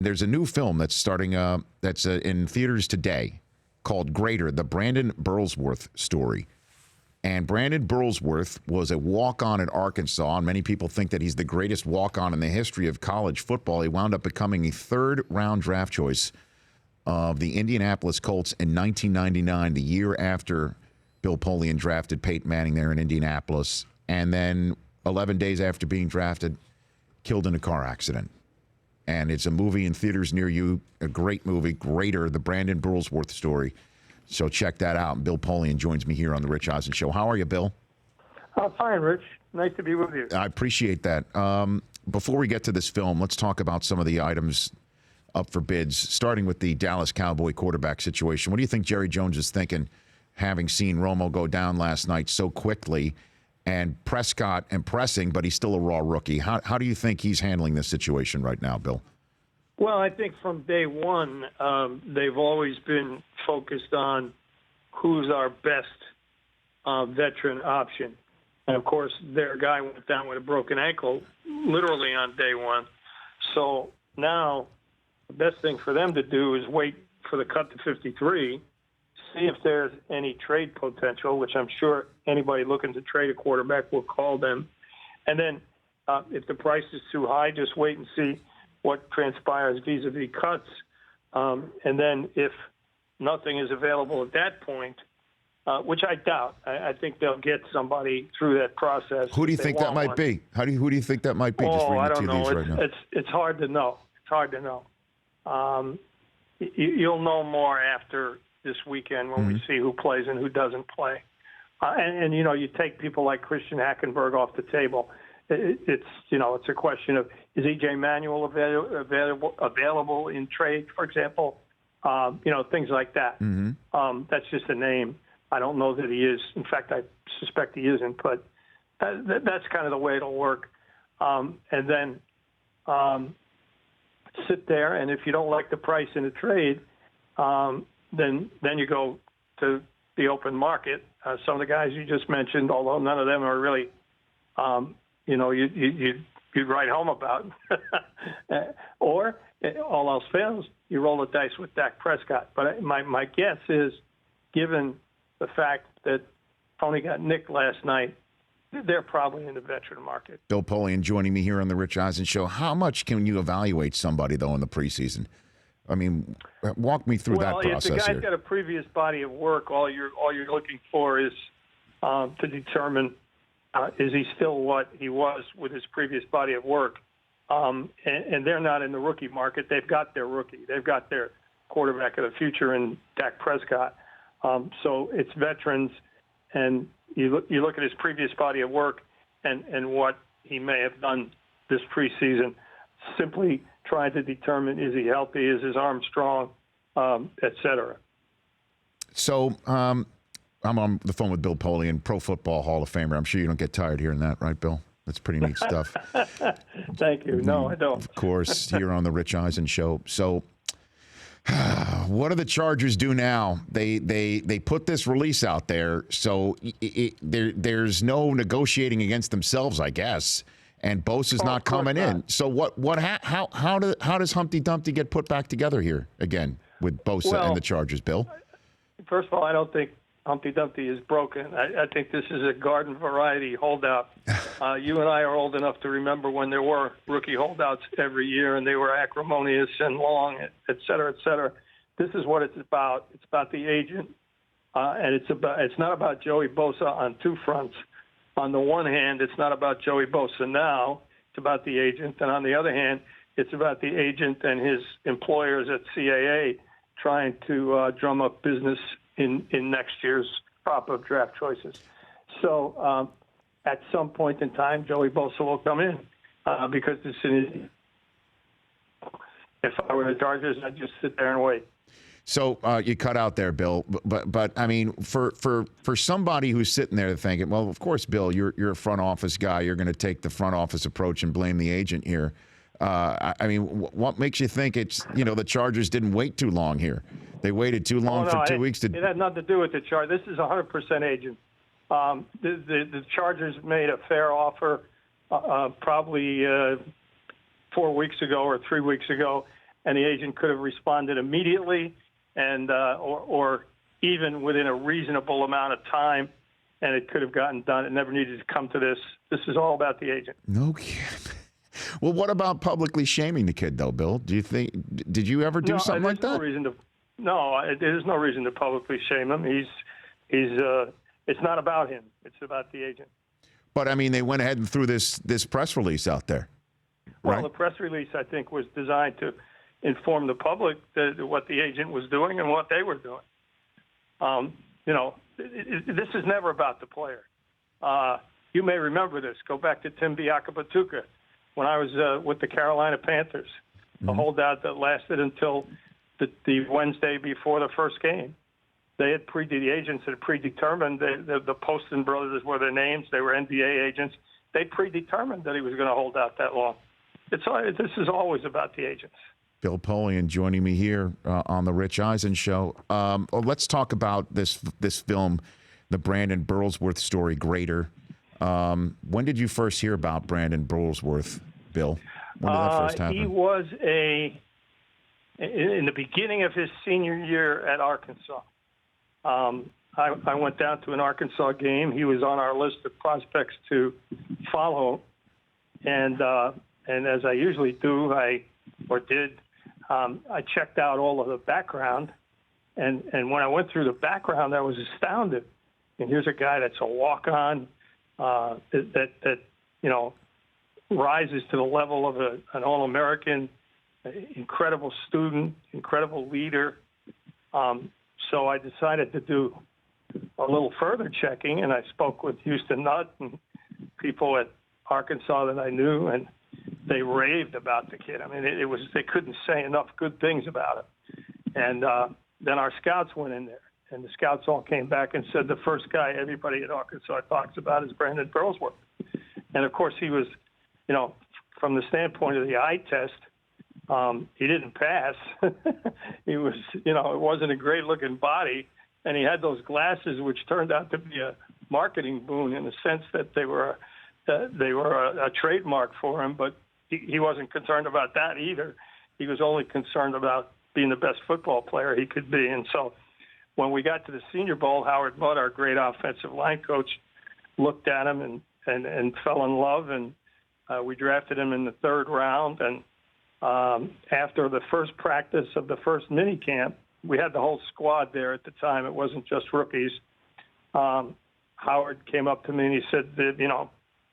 there's a new film that's starting that's in theaters today called Greater, the Brandon Burlsworth story. And Brandon Burlsworth was a walk-on at Arkansas, and many people think that he's the greatest walk-on in the history of college football. He wound up becoming a third-round draft choice of the Indianapolis Colts in 1999, the year after Bill Polian drafted Peyton Manning there in Indianapolis. And then 11 days after being drafted, killed in a car accident. And it's a movie in theaters near you, a great movie, Greater, the Brandon Burlsworth story. So check that out. And Bill Polian joins me here on the Rich Eisen Show. How are you, Bill? Fine, Rich. Nice to be with you. I appreciate that. Before we get to this film, let's talk about some of the items up for bids, starting with the Dallas Cowboy quarterback situation. What do you think Jerry Jones is thinking, having seen Romo go down last night so quickly and Prescott impressing, but he's still a raw rookie? How do you think he's handling this situation right now, Bill? Well, I think from day one, they've always been focused on who's our best veteran option. And, of course, their guy went down with a broken ankle literally on day one. So now the best thing for them to do is wait for the cut to 53, see if there's any trade potential, which I'm sure anybody looking to trade a quarterback will call them. And then if the price is too high, just wait and see what transpires vis-a-vis cuts. And then if nothing is available at that point, which I doubt, I think they'll get somebody through that process. Who do you think that might be? Who do you think that might be? Oh, I don't know. It's hard to know. It's hard to know. You'll know more after this weekend when we see who plays and who doesn't play. And you know, you take people like Christian Hackenberg off the table. It's a question of, is E.J. Manuel available in trade, for example? Things like that. That's just a name. I don't know that he is. In fact, I suspect he isn't. But that's kind of the way it'll work. And then sit there, and if you don't like the price in a trade, then you go to the open market. Some of the guys you just mentioned, although none of them are really, you'd write home about. Or, all else fails, you roll the dice with Dak Prescott. But my guess is, given the fact that Tony got nicked last night, they're probably in the veteran market. Bill Polian joining me here on the Rich Eisen Show. How much can you evaluate somebody, though, in the preseason? I mean, walk me through that process. If the guy's here. got a previous body of work, all you're looking for is to determine is he still what he was with his previous body of work. And they're not in the rookie market. They've got their rookie. They've got their quarterback of the future in Dak Prescott. So it's veterans, and you look at his previous body of work and what he may have done this preseason, simply trying to determine, is he healthy, is his arm strong, et cetera. So I'm on the phone with Bill Polian, Pro Football Hall of Famer. I'm sure you don't get tired hearing that, right, Bill? That's pretty neat stuff. Thank you. No, I don't. Of course, here on the Rich Eisen Show. So what do the Chargers do now? They put this release out there, so there's no negotiating against themselves, I guess. And Bosa's not coming in. So how does Humpty Dumpty get put back together here again with Bosa and the Chargers, Bill? First of all, I don't think Humpty Dumpty is broken. I think this is a garden variety holdout. You and I are old enough to remember when there were rookie holdouts every year, and they were acrimonious and long, et cetera, et cetera. This is what it's about. It's about the agent, and it's not about Joey Bosa on two fronts. On the one hand, it's not about Joey Bosa now. It's about the agent. And on the other hand, it's about the agent and his employers at CAA trying to drum up business in next year's crop of draft choices. So at some point in time, Joey Bosa will come in because this is, if I were the Chargers, I'd just sit there and wait. So you cut out there, Bill. But I mean, for somebody who's sitting there thinking, well, of course, Bill, you're a front office guy. You're going to take the front office approach and blame the agent here. I mean, what makes you think it's, the Chargers didn't wait too long here? They waited too long for 2 weeks to. It had nothing to do with the Chargers. This is 100% agent. The Chargers made a fair offer probably 4 weeks ago or 3 weeks ago. and the agent could have responded immediately and or even within a reasonable amount of time, and it could have gotten done. It never needed to come to this. This is all about the agent. No kidding. Well, what about publicly shaming the kid, though, Bill? Did you ever do something like that? There's no reason to publicly shame him. It's not about him. It's about the agent. But, I mean, they went ahead and threw this press release out there. Well, right? The press release, I think, was designed to inform the public what the agent was doing and what they were doing. This is never about the player. You may remember this. Go back to Tim Biakabatuka when I was with the Carolina Panthers, a holdout that lasted until the Wednesday before the first game. The agents had predetermined, the Poston brothers were their names. They were NBA agents. They predetermined that he was going to hold out that long. This is always about the agents. Bill Polian joining me here on the Rich Eisen Show. Let's talk about this film, the Brandon Burlsworth story, Greater. When did you first hear about Brandon Burlsworth, Bill? When did that first happen? He was in the beginning of his senior year at Arkansas. I went down to an Arkansas game. He was on our list of prospects to follow, and as I usually do, I checked out all of the background, and when I went through the background, I was astounded. And here's a guy that's a walk-on that rises to the level of an All-American, incredible student, incredible leader. So I decided to do a little further checking, and I spoke with Houston Nutt and people at Arkansas that I knew, and they raved about the kid. I mean, they couldn't say enough good things about him. And then our scouts went in there, and the scouts all came back and said the first guy everybody at Arkansas talks about is Brandon Burlsworth. And, of course, he was, from the standpoint of the eye test, he didn't pass. He was, it wasn't a great-looking body, and he had those glasses, which turned out to be a marketing boon in the sense that they were a trademark for him. But he wasn't concerned about that either. He was only concerned about being the best football player he could be. And so, when we got to the Senior Bowl, Howard Mudd, our great offensive line coach, looked at him and fell in love, and we drafted him in the third round. And after the first practice of the first mini camp, we had the whole squad there at the time. It wasn't just rookies. Howard came up to me and he said,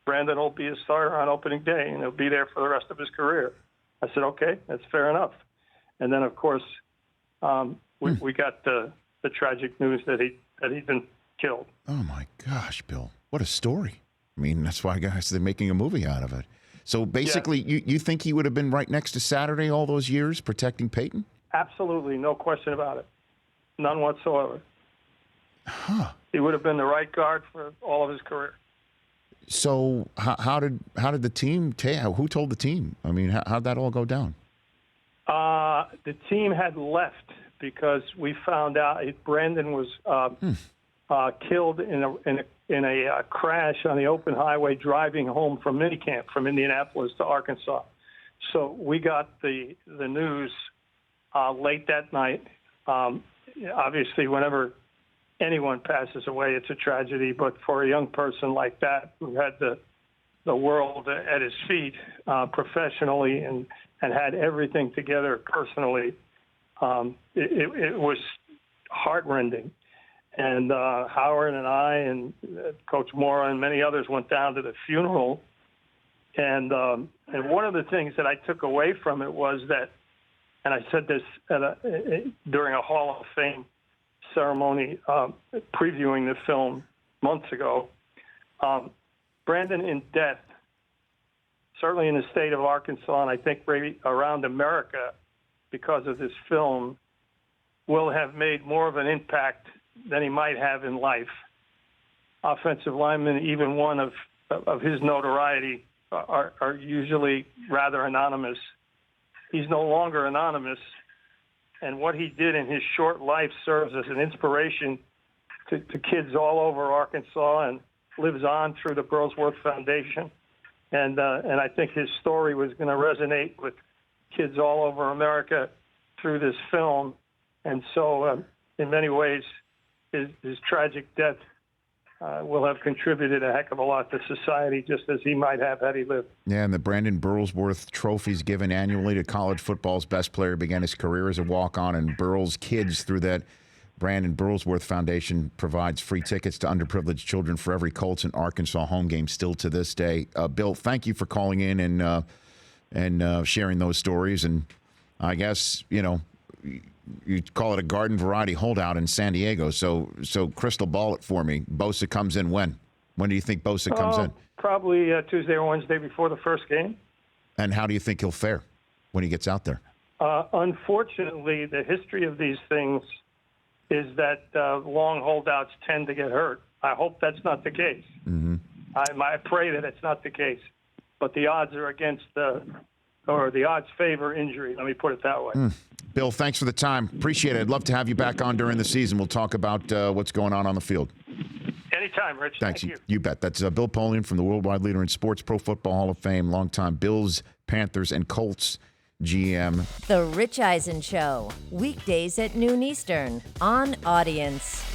Brandon will be a starter on opening day, and he'll be there for the rest of his career. I said, okay, that's fair enough. And then, of course, we got the tragic news that he'd been killed. Oh, my gosh, Bill. What a story. I mean, that's why guys, they're making a movie out of it. So basically, you think he would have been right next to Saturday all those years protecting Peyton? Absolutely, no question about it. None whatsoever. Huh. He would have been the right guard for all of his career. So how did the team who told the team? I mean, how'd that all go down? The team had left because we found out Brandon was killed in a crash on the open highway driving home from minicamp from Indianapolis to Arkansas. So we got the news late that night. Obviously, whenever anyone passes away, it's a tragedy. But for a young person like that who had the world at his feet professionally and had everything together personally, it was heartrending. And Howard and I and Coach Mora and many others went down to the funeral. And one of the things that I took away from it was that, and I said this during a Hall of Fame ceremony previewing the film months ago, Brandon in death, certainly in the state of Arkansas, and I think maybe around America because of this film, will have made more of an impact than he might have in life. Offensive linemen, even one of his notoriety, are usually rather anonymous. He's no longer anonymous, and what he did in his short life serves as an inspiration to kids all over Arkansas and lives on through the Burlsworth Foundation. And I think his story was going to resonate with kids all over America through this film. And so, in many ways, his tragic death will have contributed a heck of a lot to society, just as he might have had he lived. Yeah, and the Brandon Burlsworth trophies given annually to college football's best player began his career as a walk-on, and Burls kids through that Brandon Burlsworth Foundation provides free tickets to underprivileged children for every Colts and Arkansas home game still to this day. Bill, thank you for calling in and sharing those stories. And I guess, you call it a garden variety holdout in San Diego. So crystal ball it for me. Bosa comes in when? When do you think Bosa comes in? Probably Tuesday or Wednesday before the first game. And how do you think he'll fare when he gets out there? Unfortunately, the history of these things is that long holdouts tend to get hurt. I hope that's not the case. Mm-hmm. I pray that it's not the case. But the odds are against the odds favor injury. Let me put it that way. Bill, thanks for the time. Appreciate it. I'd love to have you back on during the season. We'll talk about what's going on the field. Anytime, Rich. Thanks. Thank you. You bet. That's Bill Polian from the worldwide leader in sports, Pro Football Hall of Fame, longtime Bills, Panthers, and Colts GM. The Rich Eisen Show, weekdays at noon Eastern on Audience.